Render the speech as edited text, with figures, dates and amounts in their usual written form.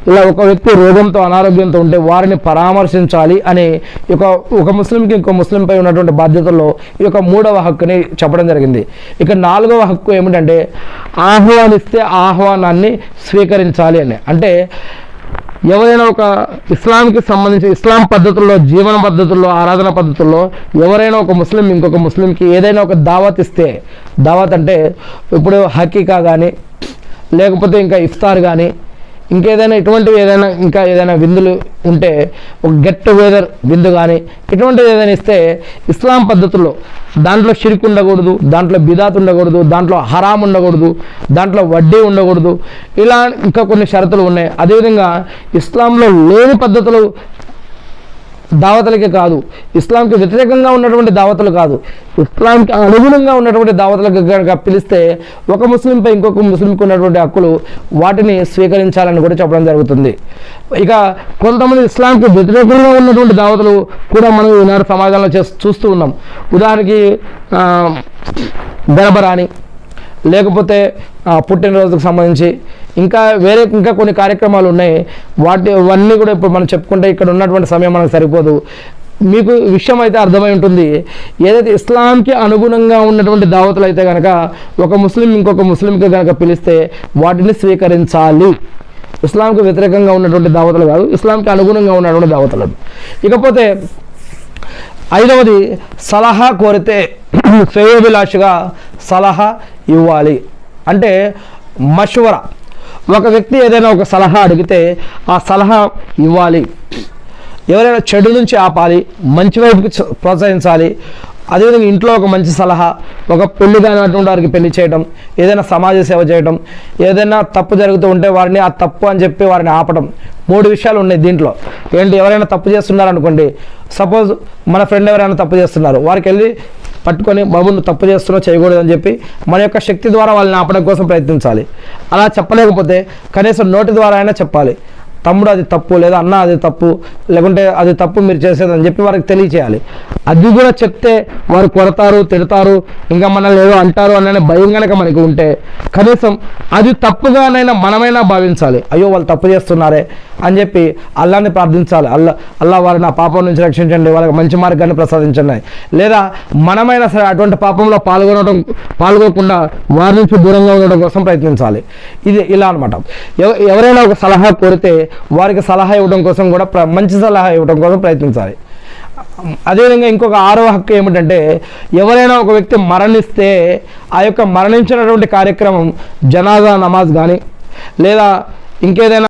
ఇలా ఒక వ్యక్తి రోగంతో అనారోగ్యంతో ఉంటే వారిని పరామర్శించాలి అని ఒక ముస్లింకి ఇంకో ముస్లింపై ఉన్నటువంటి బాధ్యతల్లో ఈ యొక్క 3వ హక్కుని చెప్పడం జరిగింది. ఇక 4వ హక్కు ఏమిటంటే ఆహ్వానిస్తే ఆహ్వానాన్ని స్వీకరించాలి అని. అంటే ఎవరైనా ఒక ఇస్లాంకి సంబంధించి ఇస్లాం పద్ధతుల్లో, జీవన పద్ధతుల్లో, ఆరాధన పద్ధతుల్లో ఎవరైనా ఒక ముస్లిం ఇంకొక ముస్లింకి ఏదైనా ఒక దావత్ ఇస్తే, దావత్ అంటే ఇప్పుడు హకీకా కానీ లేకపోతే ఇంకా ఇఫ్తార్ కానీ ఇంకేదైనా ఇటువంటివి ఏదైనా విందులు ఉంటే ఒక గెట్ టుగెదర్ విందు కానీ ఇటువంటివి ఏదైనా ఇస్తే ఇస్లాం పద్ధతుల్లో దాంట్లో షిర్క్ ఉండకూడదు, దాంట్లో బిదాత్ ఉండకూడదు, దాంట్లో హరాం ఉండకూడదు, దాంట్లో వడ్డీ ఉండకూడదు, ఇలా ఇంకా కొన్ని షరతులు ఉన్నాయి. అదేవిధంగా ఇస్లాంలో లేని పద్ధతులు దావతలకే కాదు, ఇస్లాంకి వ్యతిరేకంగా ఉన్నటువంటి దావతలు కాదు, ఇస్లాంకి అనుగుణంగా ఉన్నటువంటి దావతలకు కనుక పిలిస్తే ఒక ముస్లింపై ఇంకొక ముస్లింకి ఉన్నటువంటి హక్కులు వాటిని స్వీకరించాలని కూడా చెప్పడం జరుగుతుంది. ఇక కొంతమంది ఇస్లాంకి వ్యతిరేకంగా ఉన్నటువంటి దావతలు కూడా మనం ఈనాడు సమాజంలో చూస్తూ ఉన్నాం. ఉదాహరణకి గర్భరాని, లేకపోతే పుట్టినరోజుకు సంబంధించి ఇంకా కొన్ని కార్యక్రమాలు ఉన్నాయి. అవన్నీ కూడా ఇప్పుడు మనం చెప్పుకుంటే ఇక్కడ ఉన్నటువంటి సమయం మనకు సరిపోదు. మీకు విషయం అయితే అర్థమై ఉంటుంది. ఏదైతే ఇస్లాంకి అనుగుణంగా ఉన్నటువంటి దావతులు అయితే కనుక ఒక ముస్లిం ఇంకొక ముస్లింకి కనుక పిలిస్తే వాటిని స్వీకరించాలి. ఇస్లాంకి వ్యతిరేకంగా ఉన్నటువంటి దావతులు కాదు, ఇస్లాంకి అనుగుణంగా ఉన్నటువంటి దావతులు. ఇకపోతే 5వది సలహా కోరితే శ్రేయోభిలాషిగా సలహా ఇవ్వాలి. అంటే మషవరా, ఒక వ్యక్తి ఏదైనా ఒక సలహా అడిగితే ఆ సలహా ఇవ్వాలి. ఎవరైనా చెడు నుంచి ఆపాలి, మంచి వైపుకి ప్రోత్సహించాలి. అదేవిధంగా ఇంట్లో ఒక మంచి సలహా, ఒక పెళ్లి కానిటువంటి వారికి పెళ్లి చేయడం, ఏదైనా సమాజ సేవ చేయడం, ఏదైనా తప్పు జరుగుతూ ఉంటే వారిని ఆ తప్పు అని చెప్పి వారిని ఆపడం. 3 విషయాలు ఉన్నాయి దీంట్లో. ఏంటి, ఎవరైనా తప్పు చేస్తున్నారు అనుకోండి, సపోజ్ మన ఫ్రెండ్ ఎవరైనా తప్పు చేస్తున్నారు, వారికి వెళ్ళి పట్టుకొని బాబు నువ్వు తప్పు చేస్తున్నావు, చేయకూడదు అని చెప్పి మన యొక్క శక్తి ద్వారా వాళ్ళని ఆపడం కోసం ప్రయత్నించాలి. అలా చెప్పలేకపోతే కనీసం నోటి ద్వారా అయినా చెప్పాలి, తమ్ముడు అది తప్పు, లేదా అన్న అది తప్పు, లేకుంటే అది తప్పు మీరు చేసేదని చెప్పి వారికి తెలియచేయాలి. అది కూడా చెప్తే వారు కొడతారు, తిడతారు, ఇంకా మనల్ని ఏదో అంటారు అనే భయం కనుక మనకి ఉంటే కనీసం అది తప్పుగానైనా మనమైనా భావించాలి. అయ్యో వాళ్ళు తప్పు చేస్తున్నారే అని చెప్పి అల్లాని ప్రార్థించాలి. అల్లా వారిని ఆ పాపం నుంచి రక్షించండి, వాళ్ళకి మంచి మార్గాన్ని ప్రసాదించండి. లేదా మనమైనా సరే అటువంటి పాపంలో పాల్గొకుండా వారి నుంచి దూరంగా ఉండడం కోసం ప్రయత్నించాలి. ఇది ఇలా అనమాట. ఎవరైనా ఒక సలహా కోరితే వారికి సలహా ఇవ్వడం కోసం కూడా మంచి సలహా ఇవ్వడం కోసం ప్రయత్నించాలి. అదేవిధంగా ఇంకొక 6వ హక్కు ఏమిటంటే ఎవరైనా ఒక వ్యక్తి మరణిస్తే ఆ యొక్క మరణించినటువంటి కార్యక్రమం జనాజా నమాజ్ కానీ లేదా ఇంకేదైనా